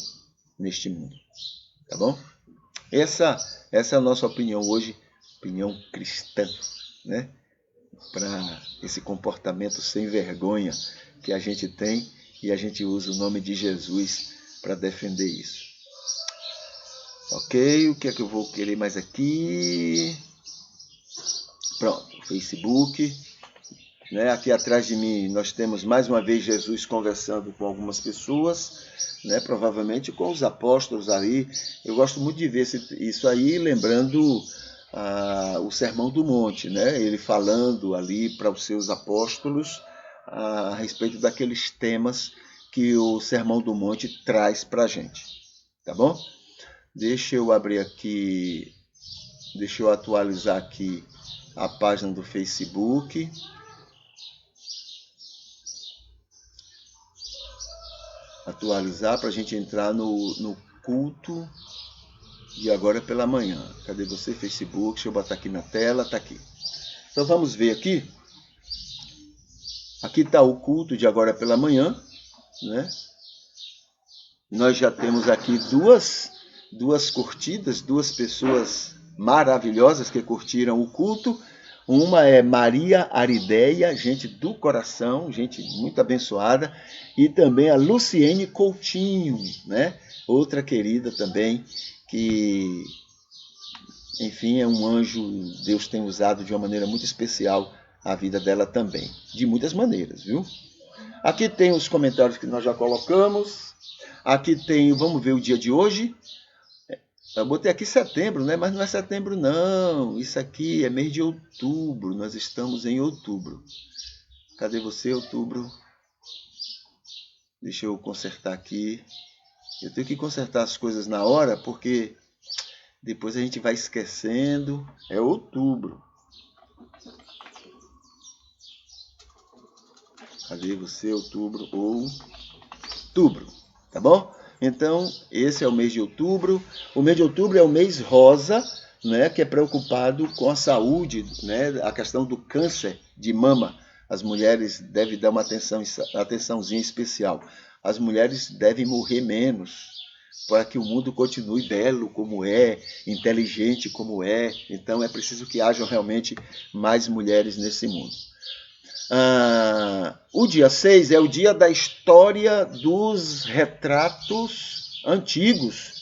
neste mundo. Tá bom? Essa é a nossa opinião hoje, opinião cristã, né? Para esse comportamento sem vergonha que a gente tem, e a gente usa o nome de Jesus para defender isso. Ok, o que é que eu vou querer mais aqui? Pronto, Facebook. Né? Aqui atrás de mim nós temos mais uma vez Jesus conversando com algumas pessoas, né? Provavelmente com os apóstolos ali. Eu gosto muito de ver isso aí, lembrando o Sermão do Monte, né? Ele falando ali para os seus apóstolos a respeito daqueles temas que o Sermão do Monte traz para a gente. Tá bom? Deixa eu abrir aqui, deixa eu atualizar aqui a página do Facebook. Atualizar para a gente entrar no culto de agora pela manhã. Cadê você, Facebook? Deixa eu botar aqui na tela, tá aqui. Então vamos ver aqui. Aqui está o culto de agora pela manhã, né? Nós já temos aqui duas curtidas, duas pessoas maravilhosas que curtiram o culto. Uma é Maria Arideia, gente do coração, gente muito abençoada, e também a Luciene Coutinho, né? Outra querida também, que, enfim, é um anjo, Deus tem usado de uma maneira muito especial a vida dela também, de muitas maneiras, viu? Aqui tem os comentários que nós já colocamos, aqui tem, vamos ver o dia de hoje. Eu botei aqui setembro, né? Mas não é setembro não, isso aqui é mês de outubro, nós estamos em outubro. Cadê você, outubro? Deixa eu consertar aqui. Eu tenho que consertar as coisas na hora, porque depois a gente vai esquecendo. É outubro. Cadê você, outubro? Outubro, tá bom? Então, esse é o mês de outubro. O mês de outubro é o mês rosa, né, que é preocupado com a saúde, né, a questão do câncer de mama. As mulheres devem dar uma atençãozinha especial. As mulheres devem morrer menos, para que o mundo continue belo como é, inteligente como é. Então é preciso que hajam realmente mais mulheres nesse mundo. O dia 6 é o dia da história dos retratos antigos.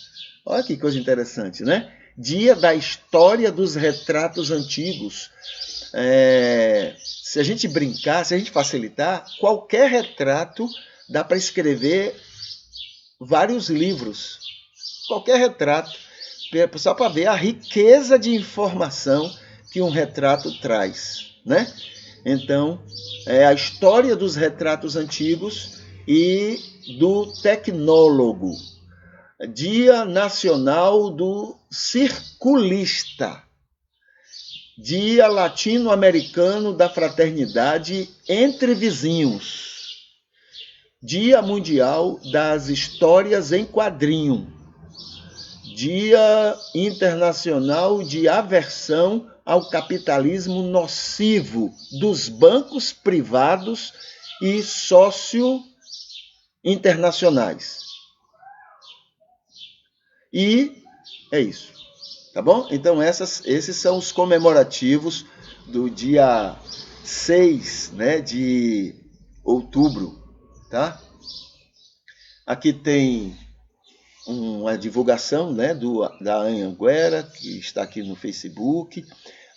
Olha que coisa interessante, né? Dia da história dos retratos antigos. Se a gente brincar, se a gente facilitar, qualquer retrato dá para escrever vários livros. Qualquer retrato, só para ver a riqueza de informação que um retrato traz, né? Então, é a história dos retratos antigos e do tecnólogo. Dia Nacional do Circulista. Dia Latino-Americano da Fraternidade entre Vizinhos. Dia Mundial das Histórias em Quadrinho. Dia Internacional de Aversão ao Capitalismo Nocivo dos Bancos Privados e Socio-Internacionais. E é isso, tá bom? Então esses são os comemorativos do dia 6, né, de outubro, tá? Aqui tem uma divulgação, né, da Anhanguera, que está aqui no Facebook.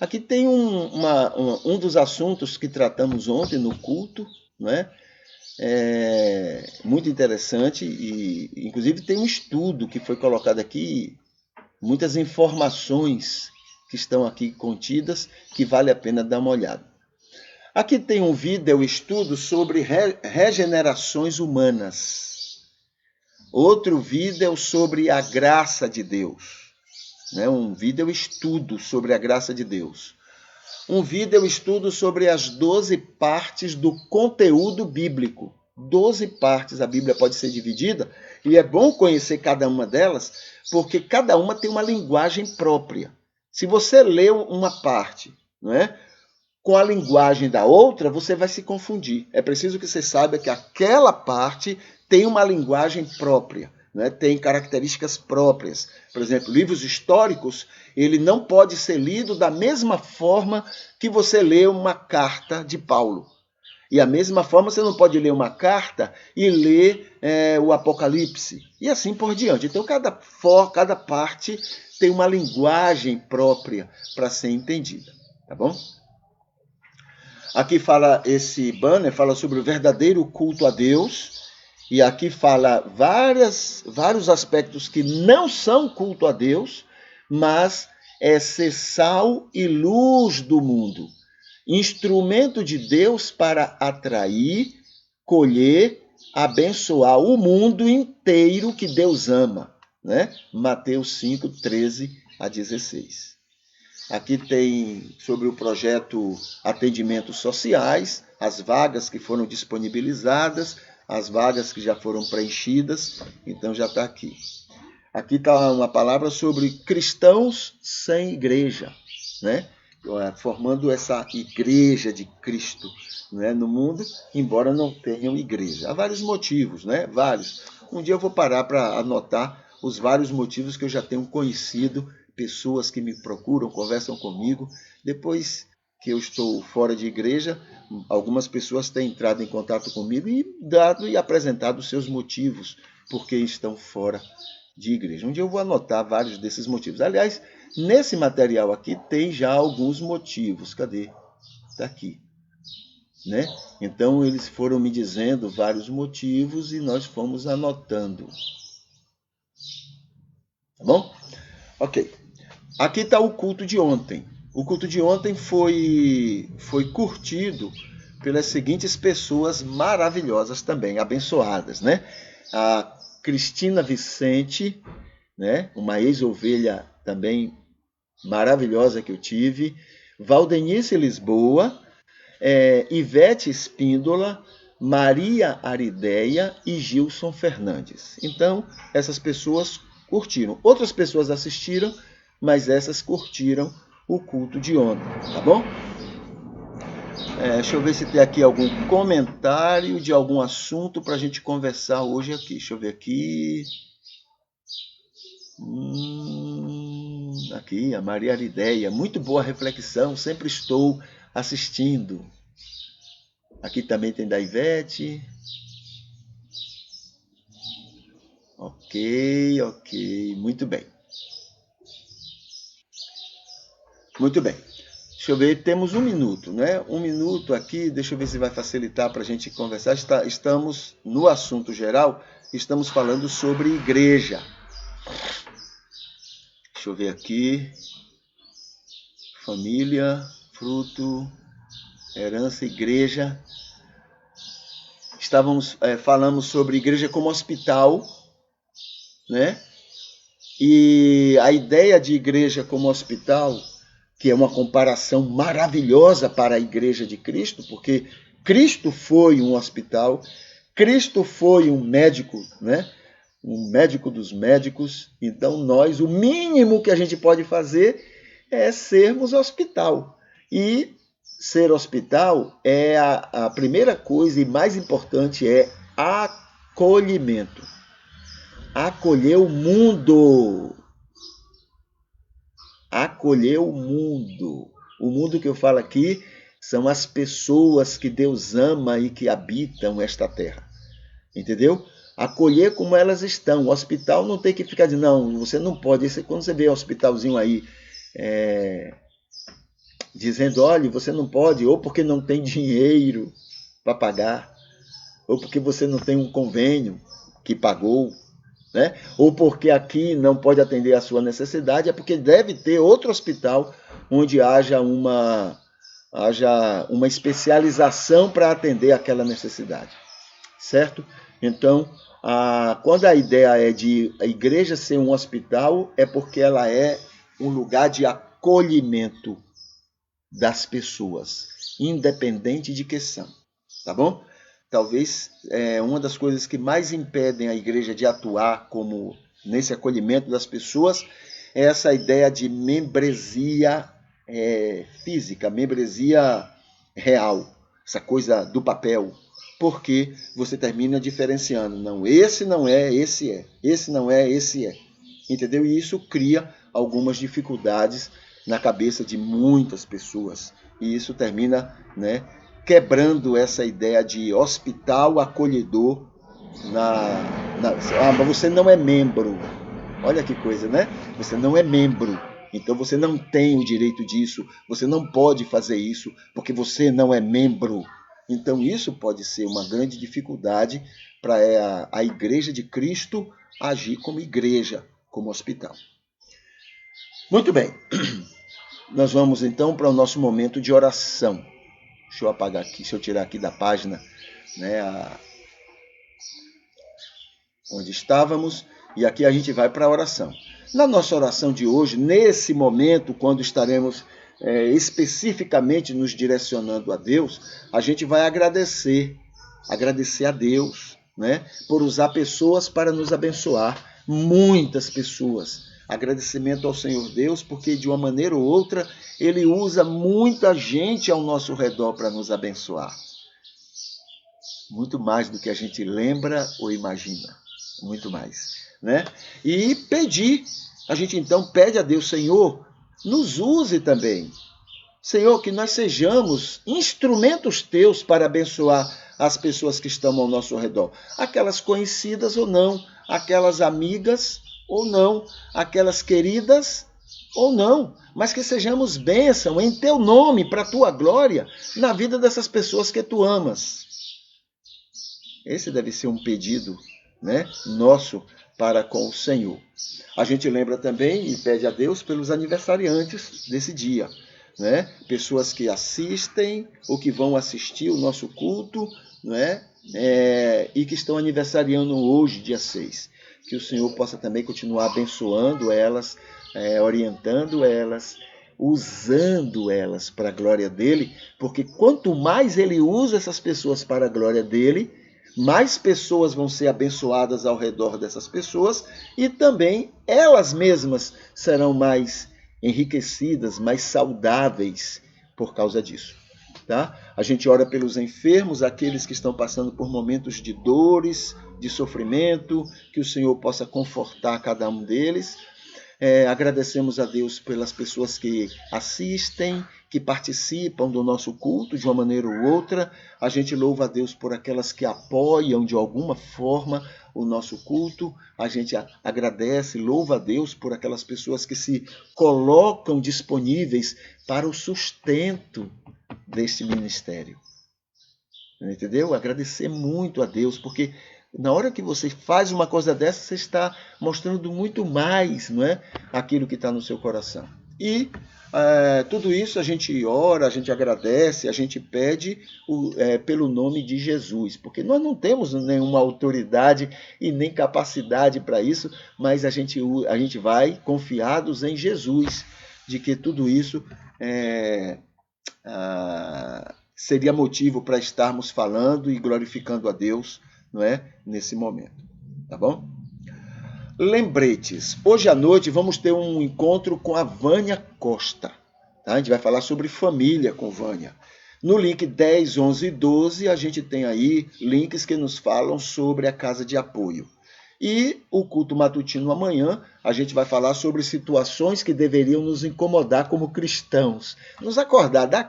Aqui tem um dos assuntos que tratamos ontem no culto, né? Muito interessante, e inclusive tem um estudo que foi colocado aqui, muitas informações que estão aqui contidas, que vale a pena dar uma olhada. Aqui tem um vídeo estudo sobre regenerações humanas. Outro vídeo sobre a graça de Deus, né? Um vídeo estudo sobre a graça de Deus. Um vídeo estudo sobre as 12 partes do conteúdo bíblico. 12 partes, a Bíblia pode ser dividida, e é bom conhecer cada uma delas, porque cada uma tem uma linguagem própria. Se você lê uma parte, né, com a linguagem da outra, você vai se confundir. É preciso que você saiba que aquela parte tem uma linguagem própria, né? Tem características próprias. Por exemplo, livros históricos, ele não pode ser lido da mesma forma que você lê uma carta de Paulo. E a mesma forma você não pode ler uma carta e ler o Apocalipse. E assim por diante. Então, cada parte tem uma linguagem própria para ser entendida. Tá bom? Aqui fala, esse banner fala sobre o verdadeiro culto a Deus. E aqui fala vários aspectos que não são culto a Deus, mas é ser sal e luz do mundo. Instrumento de Deus para atrair, colher, abençoar o mundo inteiro que Deus ama, né? Mateus 5, 13 a 16. Aqui tem sobre o projeto Atendimentos Sociais, as vagas que foram disponibilizadas, as vagas que já foram preenchidas, então já está aqui. Aqui está uma palavra sobre cristãos sem igreja, né? Formando essa igreja de Cristo, né, no mundo, embora não tenham igreja. Há vários motivos, né? Vários. Um dia eu vou parar para anotar os vários motivos que eu já tenho conhecido, pessoas que me procuram, conversam comigo. Depois que eu estou fora de igreja, algumas pessoas têm entrado em contato comigo e apresentado os seus motivos porque estão fora de igreja. Um dia eu vou anotar vários desses motivos. Aliás, nesse material aqui tem já alguns motivos. Cadê? Está aqui. Né? Então, eles foram me dizendo vários motivos e nós fomos anotando. Tá bom? Ok. Aqui está o culto de ontem. O culto de ontem foi curtido pelas seguintes pessoas maravilhosas também, abençoadas, né? A Cristina Vicente, né? Uma ex-ovelha também maravilhosa que eu tive, Valdenice Lisboa, Ivete Espíndola, Maria Arideia e Gilson Fernandes. Então, essas pessoas curtiram. Outras pessoas assistiram, mas essas curtiram o culto de ontem, tá bom? Deixa eu ver se tem aqui algum comentário de algum assunto para a gente conversar hoje aqui. Deixa eu ver aqui. Aqui, a Maria Lideia. Muito boa reflexão, sempre estou assistindo. Aqui também tem da Ivete. Ok. Muito bem. Muito bem. Deixa eu ver, temos 1 minuto, né? 1 minuto aqui, deixa eu ver se vai facilitar para a gente conversar. Estamos no assunto geral, estamos falando sobre igreja. Deixa eu ver aqui. Família, fruto, herança, igreja. Falamos sobre igreja como hospital, né? E a ideia de igreja como hospital, que é uma comparação maravilhosa para a igreja de Cristo, porque Cristo foi um hospital, Cristo foi um médico, né? Um médico dos médicos. Então nós, o mínimo que a gente pode fazer é sermos hospital. E ser hospital é a primeira coisa e mais importante é acolhimento. Acolher o mundo. Acolher o mundo. O mundo que eu falo aqui são as pessoas que Deus ama e que habitam esta terra. Entendeu? Acolher como elas estão. O hospital não tem que ficar dizendo, não, você não pode. Quando você vê um hospitalzinho aí dizendo, olha, você não pode, ou porque não tem dinheiro para pagar, ou porque você não tem um convênio que pagou, né? Ou porque aqui não pode atender a sua necessidade, é porque deve ter outro hospital onde haja uma especialização para atender aquela necessidade, certo? Então, quando a ideia é de a igreja ser um hospital, é porque ela é um lugar de acolhimento das pessoas, independente de que são, tá bom? Talvez uma das coisas que mais impedem a igreja de atuar como nesse acolhimento das pessoas é essa ideia de membresia física, membresia real, essa coisa do papel, porque você termina diferenciando, não, esse não é, esse é, esse não é, esse é, entendeu? E isso cria algumas dificuldades na cabeça de muitas pessoas, e isso termina, né, quebrando essa ideia de hospital acolhedor. Mas você não é membro. Olha que coisa, né? Você não é membro. Então você não tem o direito disso. Você não pode fazer isso porque você não é membro. Então isso pode ser uma grande dificuldade para a Igreja de Cristo agir como igreja, como hospital. Muito bem. Nós vamos então para o nosso momento de oração. Deixa eu apagar aqui, deixa eu tirar aqui da página, né, onde estávamos, e aqui a gente vai para a oração. Na nossa oração de hoje, nesse momento, quando estaremos especificamente nos direcionando a Deus, a gente vai agradecer a Deus, né, por usar pessoas para nos abençoar, muitas pessoas. Agradecimento ao Senhor Deus, porque de uma maneira ou outra, Ele usa muita gente ao nosso redor para nos abençoar. Muito mais do que a gente lembra ou imagina. Muito mais, né? E pedir. A gente então pede a Deus, Senhor, nos use também. Senhor, que nós sejamos instrumentos teus para abençoar as pessoas que estão ao nosso redor. Aquelas conhecidas ou não, aquelas amigas ou não, aquelas queridas ou não, mas que sejamos bênção em teu nome, para a tua glória, na vida dessas pessoas que tu amas. Esse deve ser um pedido, né, nosso para com o Senhor. A gente lembra também e pede a Deus pelos aniversariantes desse dia, né? Pessoas que assistem ou que vão assistir o nosso culto, né? E que estão aniversariando hoje, dia 6. Que o Senhor possa também continuar abençoando elas, orientando elas, usando elas para a glória dele, porque quanto mais ele usa essas pessoas para a glória dele, mais pessoas vão ser abençoadas ao redor dessas pessoas e também elas mesmas serão mais enriquecidas, mais saudáveis por causa disso. Tá? A gente ora pelos enfermos, aqueles que estão passando por momentos de dores, de sofrimento, que o Senhor possa confortar cada um deles. Agradecemos a Deus pelas pessoas que assistem, que participam do nosso culto de uma maneira ou outra. A gente louva a Deus por aquelas que apoiam de alguma forma o nosso culto. A gente agradece, louva a Deus por aquelas pessoas que se colocam disponíveis para o sustento deste ministério. Entendeu? Agradecer muito a Deus, porque na hora que você faz uma coisa dessa, você está mostrando muito mais, não é? Aquilo que está no seu coração. E tudo isso a gente ora, a gente agradece, a gente pede pelo nome de Jesus, porque nós não temos nenhuma autoridade e nem capacidade para isso, mas a gente vai confiados em Jesus, de que tudo isso seria motivo para estarmos falando e glorificando a Deus, não é? Nesse momento, tá bom? Lembretes, hoje à noite vamos ter um encontro com a Vânia Costa, tá? A gente vai falar sobre família com Vânia. No link 10, 11 e 12 a gente tem aí links que nos falam sobre a casa de apoio. E o culto matutino amanhã, a gente vai falar sobre situações que deveriam nos incomodar como cristãos. Nos acordar, dar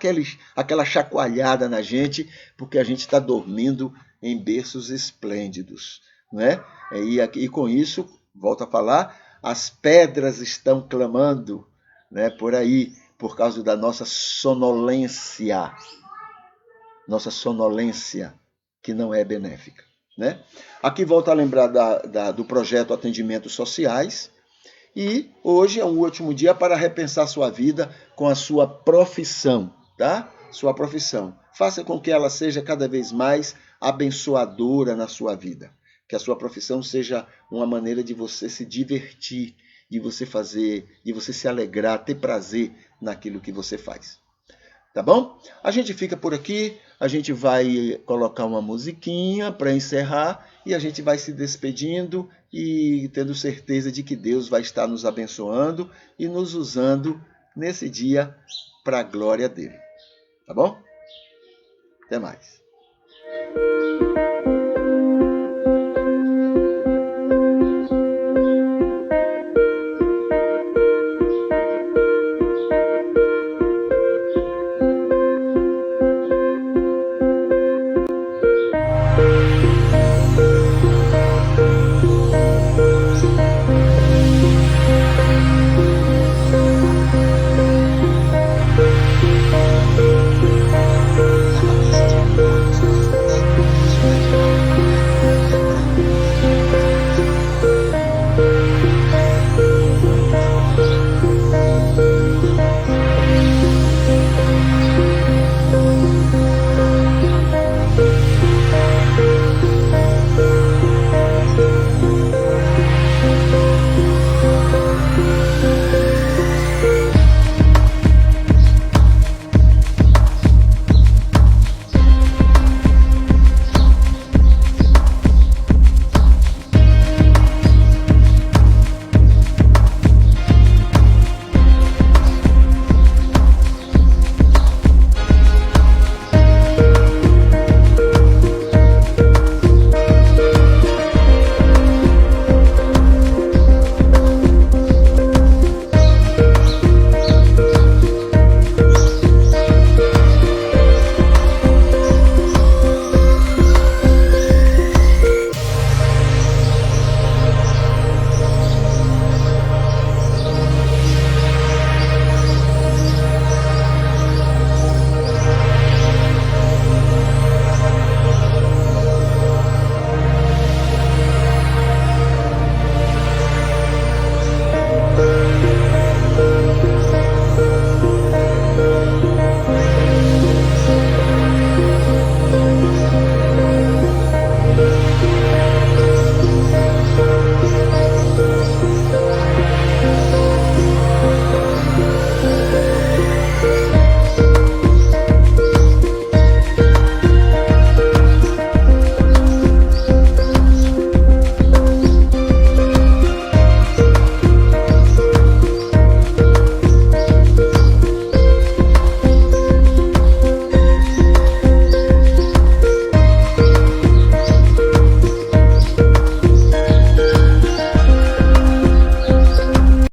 aquela chacoalhada na gente, porque a gente está dormindo em berços esplêndidos, né? E com isso, volto a falar, as pedras estão clamando, né, por aí, por causa da nossa sonolência que não é benéfica, né? Aqui volto a lembrar do projeto Atendimentos Sociais, e hoje é o último dia para repensar sua vida com a sua profissão, tá? Sua profissão. Faça com que ela seja cada vez mais abençoadora na sua vida. Que a sua profissão seja uma maneira de você se divertir, de você fazer, de você se alegrar, ter prazer naquilo que você faz. Tá bom? A gente fica por aqui, a gente vai colocar uma musiquinha para encerrar e a gente vai se despedindo e tendo certeza de que Deus vai estar nos abençoando e nos usando nesse dia para a glória dele. Tá bom? Até mais.